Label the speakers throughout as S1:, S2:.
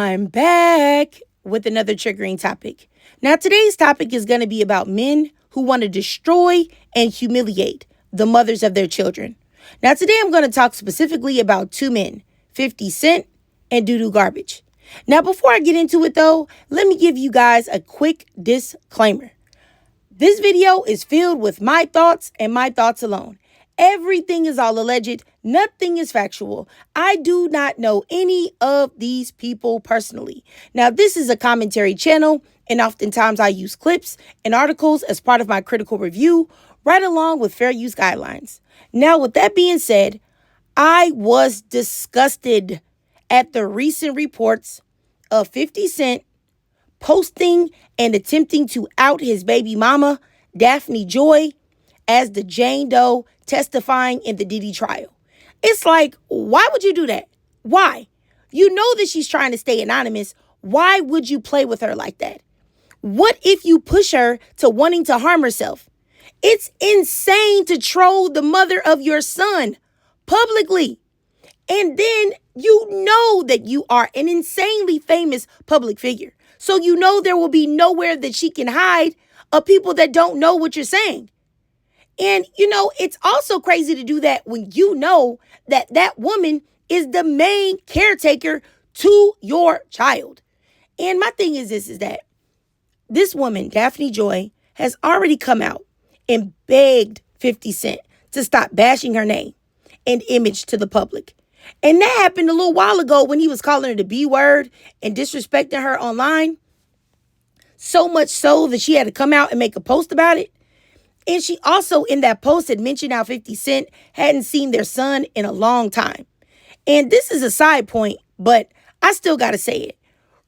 S1: I'm back with another triggering topic. Now, today's topic is going to be about men who want to destroy and humiliate the mothers of their children. Now, today I'm going to talk specifically about two men, 50 Cent and Doo Garbage. Now, before I get into it, though, let me give you guys a quick disclaimer. This video is filled with my thoughts and my thoughts alone. Everything is all alleged. Nothing is factual. I do not know any of these people personally. Now, this is a commentary channel, and oftentimes I use clips and articles as part of my critical review, right along with fair use guidelines. Now, with that being said, I was disgusted at the recent reports of 50 Cent posting and attempting to out his baby mama, Daphne Joy, as the Jane Doe testifying in the Diddy trial. It's like, why would you do that? Why? You know that she's trying to stay anonymous. Why would you play with her like that? What if you push her to wanting to harm herself? It's insane to troll the mother of your son publicly. And then you know that you are an insanely famous public figure. So you know there will be nowhere that she can hide of people that don't know what you're saying. And, you know, it's also crazy to do that when you know that that woman is the main caretaker to your child. And my thing is this, is that this woman, Daphne Joy, has already come out and begged 50 Cent to stop bashing her name and image to the public. And that happened a little while ago when he was calling her the B word and disrespecting her online. So much so that she had to come out and make a post about it. And she also, in that post, had mentioned how 50 Cent hadn't seen their son in a long time. And this is a side point, but I still got to say it.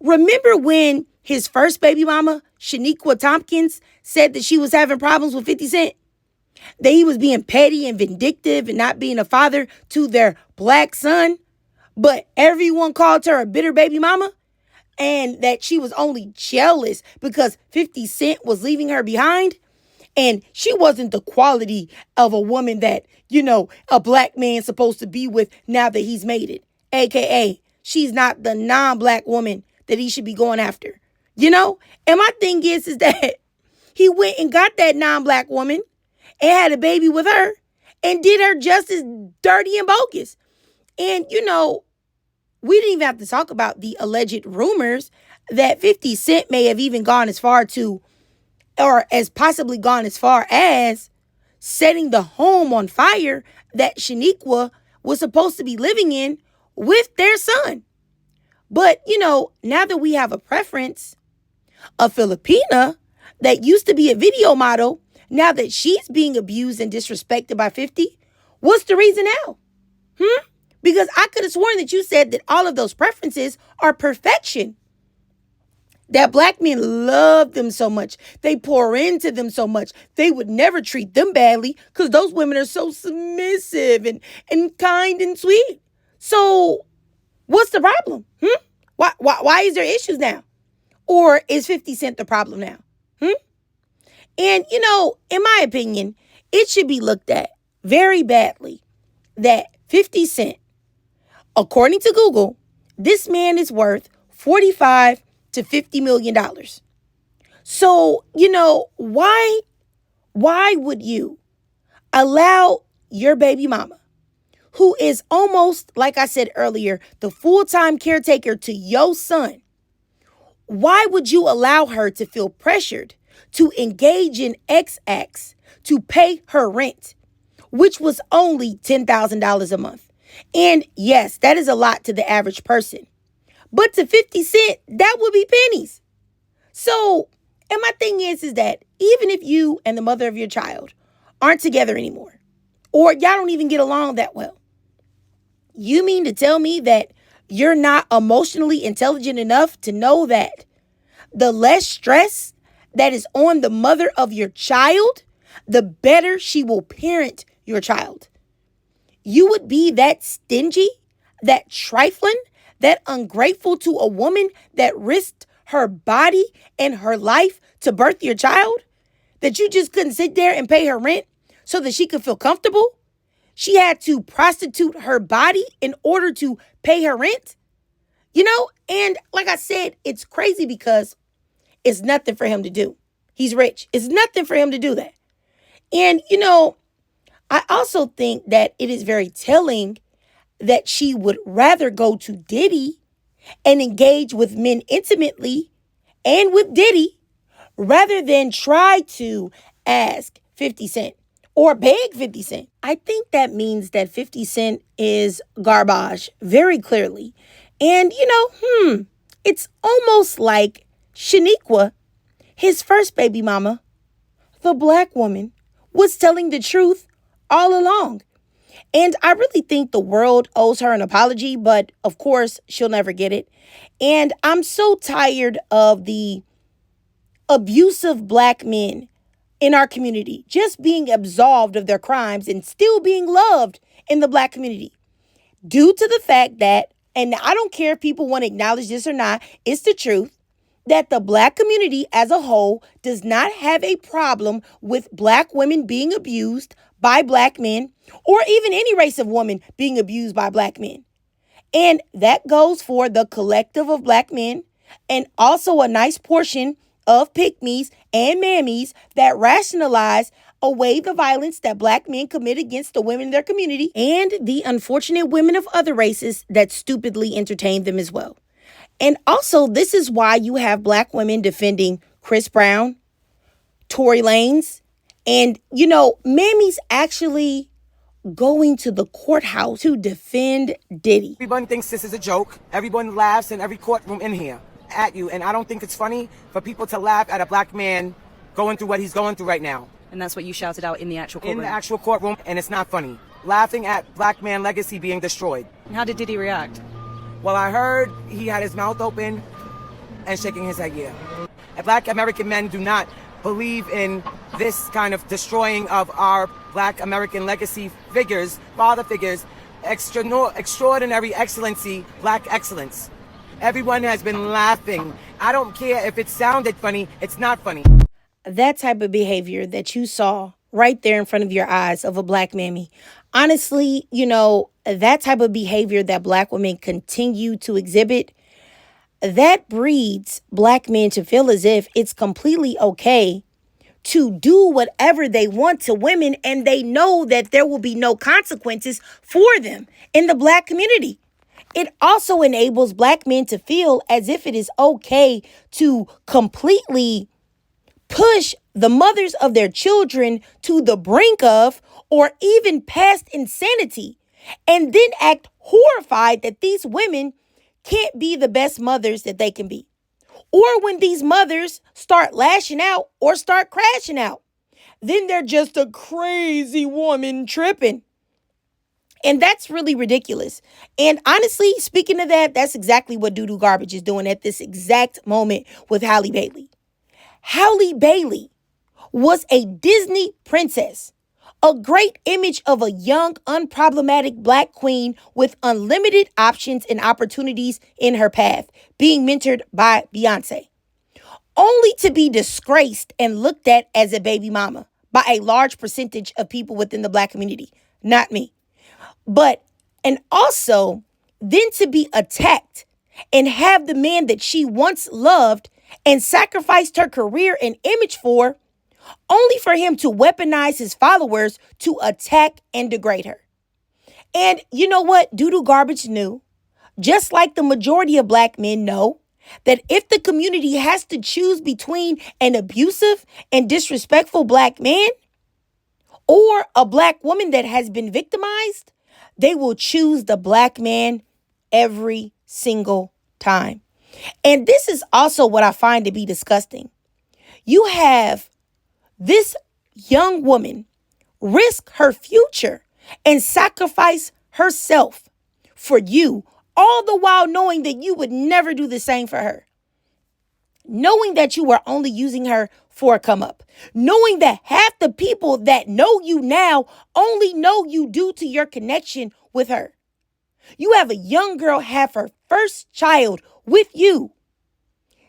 S1: Remember when his first baby mama, Shaniqua Tompkins, said that she was having problems with 50 Cent? That he was being petty and vindictive and not being a father to their black son? But everyone called her a bitter baby mama? And that she was only jealous because 50 Cent was leaving her behind? And she wasn't the quality of a woman that, you know, a black man's supposed to be with now that he's made it. AKA, she's not the non-black woman that he should be going after. You know? And my thing is that he went and got that non-black woman and had a baby with her and did her just as dirty and bogus. And, you know, we didn't even have to talk about the alleged rumors that 50 Cent may have even gone as far to, or as possibly gone as far as setting the home on fire that Shaniqua was supposed to be living in with their son. But, you know, now that we have a preference, a Filipina that used to be a video model, now that she's being abused and disrespected by 50, what's the reason now? Because I could have sworn that you said that all of those preferences are perfection. That black men love them so much. They pour into them so much. They would never treat them badly because those women are so submissive and kind and sweet. So what's the problem? Why is there issues now? Or is 50 Cent the problem now? And, you know, in my opinion, it should be looked at very badly that 50 Cent, according to Google, this man is worth $45 to $50 million. So, you know, why would you allow your baby mama, who is almost, like I said earlier, the full-time caretaker to your son, why would you allow her to feel pressured to engage in X acts to pay her rent, which was only $10,000 a month? And yes, that is a lot to the average person. But to 50 Cent, that would be pennies. So, and my thing is that even if you and the mother of your child aren't together anymore, or y'all don't even get along that well, you mean to tell me that you're not emotionally intelligent enough to know that the less stress that is on the mother of your child, the better she will parent your child? You would be that stingy, that trifling, that ungrateful to a woman that risked her body and her life to birth your child? That you just couldn't sit there and pay her rent so that she could feel comfortable? She had to prostitute her body in order to pay her rent? And like I said, it's crazy because it's nothing for him to do. He's rich. It's nothing for him to do that. And, I also think that it is very telling that she would rather go to Diddy and engage with men intimately and with Diddy rather than try to ask 50 Cent or beg 50 Cent. I think that means that 50 Cent is garbage very clearly. And, it's almost like Shaniqua, his first baby mama, the black woman, was telling the truth all along. And I really think the world owes her an apology, but of course, she'll never get it. And I'm so tired of the abusive black men in our community just being absolved of their crimes and still being loved in the black community due to the fact that, and I don't care if people want to acknowledge this or not, it's the truth, that the black community as a whole does not have a problem with black women being abused by black men or even any race of woman being abused by black men. And that goes for the collective of black men and also a nice portion of pick-me's and mammies that rationalize away the violence that black men commit against the women in their community and the unfortunate women of other races that stupidly entertain them as well. And also, this is why you have black women defending Chris Brown, Tory Lanez, and, mammies actually going to the courthouse to defend Diddy.
S2: Everyone thinks this is a joke. Everyone laughs in every courtroom in here at you. And I don't think it's funny for people to laugh at a black man going through what he's going through right now.
S3: And that's what you shouted out in the actual courtroom?
S2: In the actual courtroom, and it's not funny. Laughing at black man legacy being destroyed.
S3: And how did Diddy react?
S2: Well, I heard he had his mouth open and shaking his head, yeah. Black American men do not believe in this kind of destroying of our black American legacy figures, father figures, extraordinary excellency, black excellence. Everyone has been laughing. I don't care if it sounded funny, it's not funny.
S1: That type of behavior that you saw right there in front of your eyes of a black mammy, honestly, that type of behavior that black women continue to exhibit, that breeds black men to feel as if it's completely okay to do whatever they want to women, and they know that there will be no consequences for them in the black community. It also enables black men to feel as if it is okay to completely push the mothers of their children to the brink of or even past insanity, and then act horrified that these women can't be the best mothers that they can be. Or when these mothers start lashing out or start crashing out, then they're just a crazy woman tripping. And that's really ridiculous. And honestly, speaking of that, that's exactly what Doo Doo Garbage is doing at this exact moment with Halle Bailey. Halle Bailey was a Disney princess, a great image of a young, unproblematic black queen with unlimited options and opportunities in her path, being mentored by Beyonce, only to be disgraced and looked at as a baby mama by a large percentage of people within the black community, not me. And also then to be attacked and have the man that she once loved and sacrificed her career and image for, only for him to weaponize his followers to attack and degrade her. And you know what? Doo Doo Garbage knew, just like the majority of black men know, that if the community has to choose between an abusive and disrespectful black man or a black woman that has been victimized, they will choose the black man every single time. And this is also what I find to be disgusting. You have this young woman risk her future and sacrifice herself for you, all the while knowing that you would never do the same for her. Knowing that you were only using her for a come up. Knowing that half the people that know you now only know you due to your connection with her. You have a young girl have her first child with you.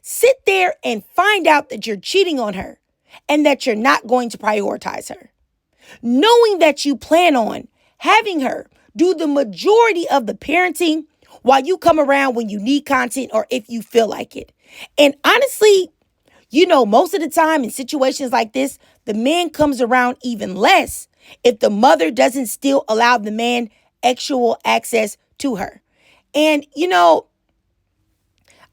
S1: Sit there and find out that you're cheating on her and that you're not going to prioritize her. Knowing that you plan on having her do the majority of the parenting while you come around when you need content or if you feel like it. And honestly, most of the time in situations like this, the man comes around even less if the mother doesn't still allow the man actual access to her. And,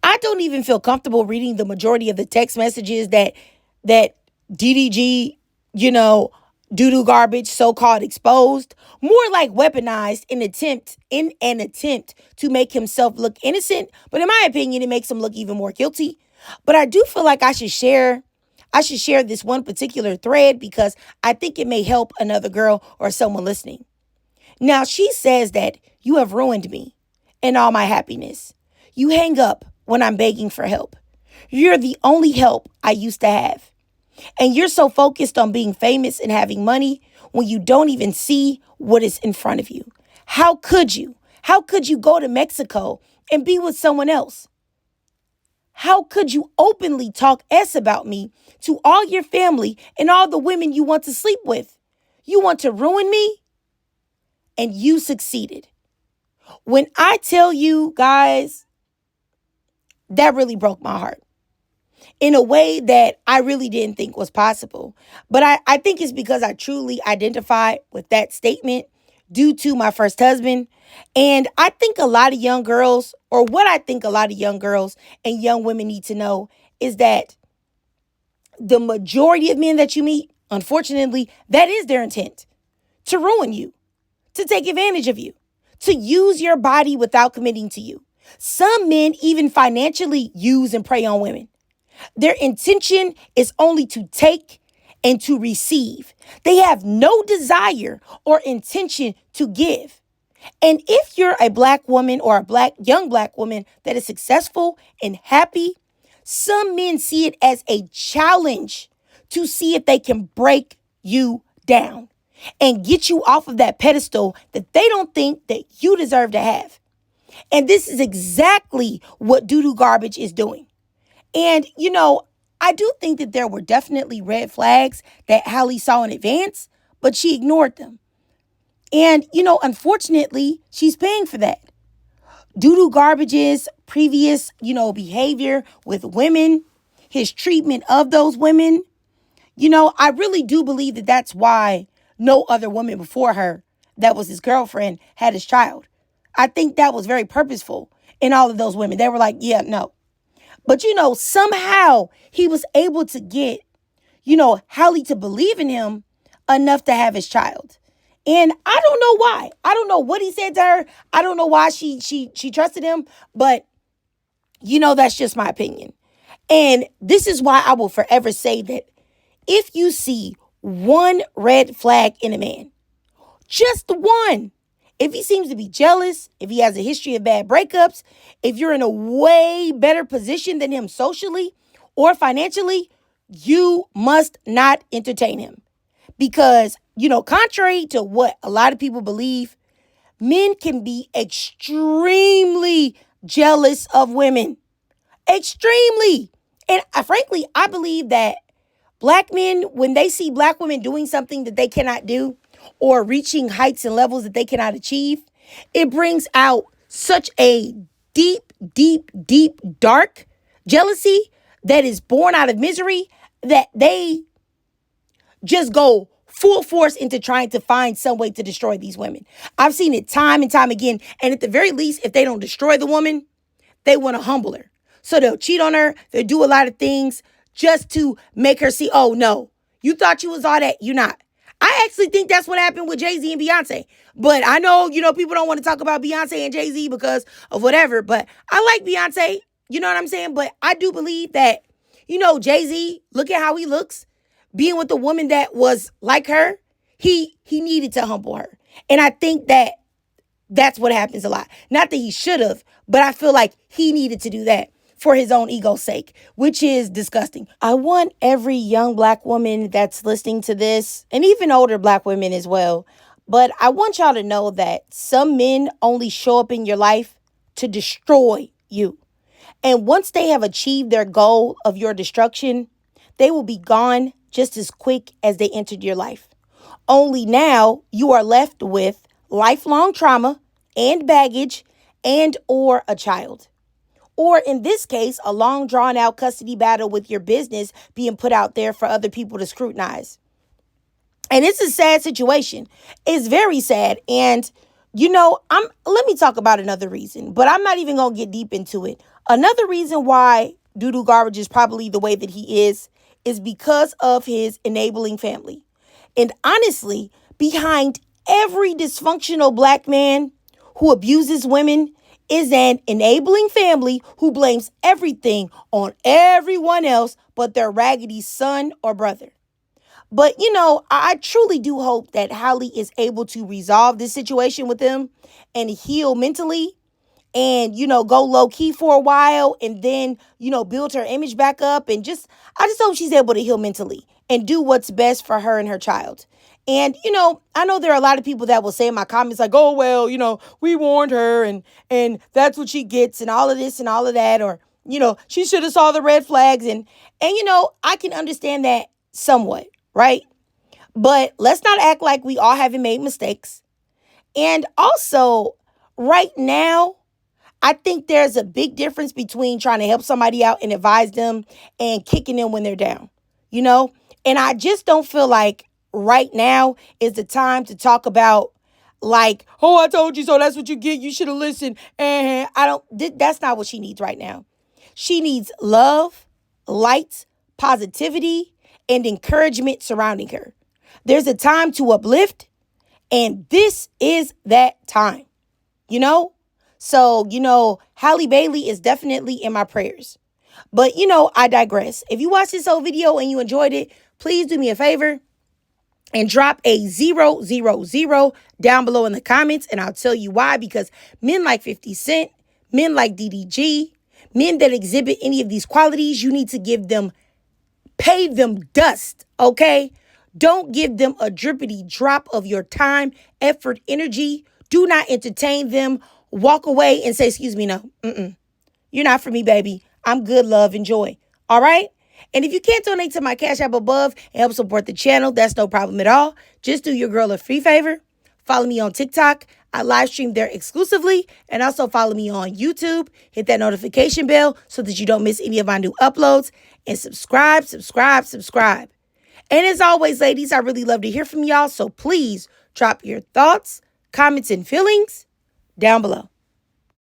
S1: I don't even feel comfortable reading the majority of the text messages that DDG, doo-doo garbage, so-called exposed, more like weaponized in an attempt to make himself look innocent. But in my opinion, it makes him look even more guilty. But I do feel like I should share this one particular thread because I think it may help another girl or someone listening. Now, she says that you have ruined me and all my happiness. You hang up when I'm begging for help. You're the only help I used to have. And you're so focused on being famous and having money when you don't even see what is in front of you. How could you? How could you go to Mexico and be with someone else? How could you openly talk S about me to all your family and all the women you want to sleep with? You want to ruin me? And you succeeded. When I tell you guys, that really broke my heart in a way that I really didn't think was possible. But I think it's because I truly identified with that statement due to my first husband. And I think a lot of young girls, or what I think a lot of young girls and young women need to know is that the majority of men that you meet, unfortunately, that is their intent, to ruin you, to take advantage of you, to use your body without committing to you. Some men even financially use and prey on women. Their intention is only to take and to receive. They have no desire or intention to give. And if you're a black woman or a young black woman that is successful and happy, some men see it as a challenge to see if they can break you down and get you off of that pedestal that they don't think that you deserve to have. And this is exactly what doo-doo garbage is doing. And, I do think that there were definitely red flags that Halle saw in advance, but she ignored them. And, unfortunately, she's paying for that. Doo-doo garbage's previous, behavior with women, his treatment of those women, I really do believe that that's why no other woman before her that was his girlfriend had his child. I think that was very purposeful in all of those women. They were like, yeah, no. But, somehow he was able to get, Halle to believe in him enough to have his child. And I don't know why. I don't know what he said to her. I don't know why she trusted him. But, that's just my opinion. And this is why I will forever say that if you see one red flag in a man, just one, if he seems to be jealous, if he has a history of bad breakups, if you're in a way better position than him socially or financially, you must not entertain him. Because, contrary to what a lot of people believe, men can be extremely jealous of women. Extremely. And frankly, I believe that black men, when they see black women doing something that they cannot do, or reaching heights and levels that they cannot achieve, it brings out such a deep, deep, deep, dark jealousy that is born out of misery that they just go full force into trying to find some way to destroy these women. I've seen it time and time again. And at the very least, if they don't destroy the woman, they want to humble her. So they'll cheat on her. They'll do a lot of things just to make her see, oh, no, you thought you was all that. You're not. I actually think that's what happened with Jay-Z and Beyonce. But I know, people don't want to talk about Beyonce and Jay-Z because of whatever. But I like Beyonce. You know what I'm saying? But I do believe that, Jay-Z, look at how he looks. Being with a woman that was like her, he needed to humble her. And I think that that's what happens a lot. Not that he should have, but I feel like he needed to do that for his own ego's sake, which is disgusting. I want every young black woman that's listening to this, and even older black women as well, but I want y'all to know that some men only show up in your life to destroy you. And once they have achieved their goal of your destruction, they will be gone just as quick as they entered your life. Only now you are left with lifelong trauma and baggage and or a child. Or in this case, a long drawn out custody battle with your business being put out there for other people to scrutinize. And it's a sad situation. It's very sad. And, let me talk about another reason, but I'm not even going to get deep into it. Another reason why Doodoo Garbage is probably the way that he is because of his enabling family. And honestly, behind every dysfunctional black man who abuses women is an enabling family who blames everything on everyone else but their raggedy son or brother. But, I truly do hope that Halle is able to resolve this situation with him and heal mentally and, go low key for a while and then, build her image back up. And I just hope she's able to heal mentally and do what's best for her and her child. And, I know there are a lot of people that will say in my comments like, oh, well, we warned her and that's what she gets and all of this and all of that. Or, she should have saw the red flags. And I can understand that somewhat. Right? But let's not act like we all haven't made mistakes. And also, right now, I think there's a big difference between trying to help somebody out and advise them and kicking them when they're down, And I just don't feel like right now is the time to talk about like, oh, I told you so. That's what you get. You should have listened. And that's not what she needs right now. She needs love, light, positivity, and encouragement surrounding her. There's a time to uplift, and this is that time, So, Halle Bailey is definitely in my prayers. But, I digress. If you watched this whole video and you enjoyed it, please do me a favor and drop a 000 down below in the comments, and I'll tell you why. Because men like 50 Cent, men like DDG, men that exhibit any of these qualities, you need to pay them dust, okay? Don't give them a drippity drop of your time, effort, energy. Do not entertain them. Walk away and say, excuse me, no. You're not for me, baby. I'm good, love, enjoy. All right? And if you can't donate to my Cash App above and help support the channel, that's no problem at all. Just do your girl a free favor. Follow me on TikTok. I live stream there exclusively. And also follow me on YouTube. Hit that notification bell so that you don't miss any of my new uploads. And subscribe. And as always, ladies, I really love to hear from y'all. So please drop your thoughts, comments, and feelings down below.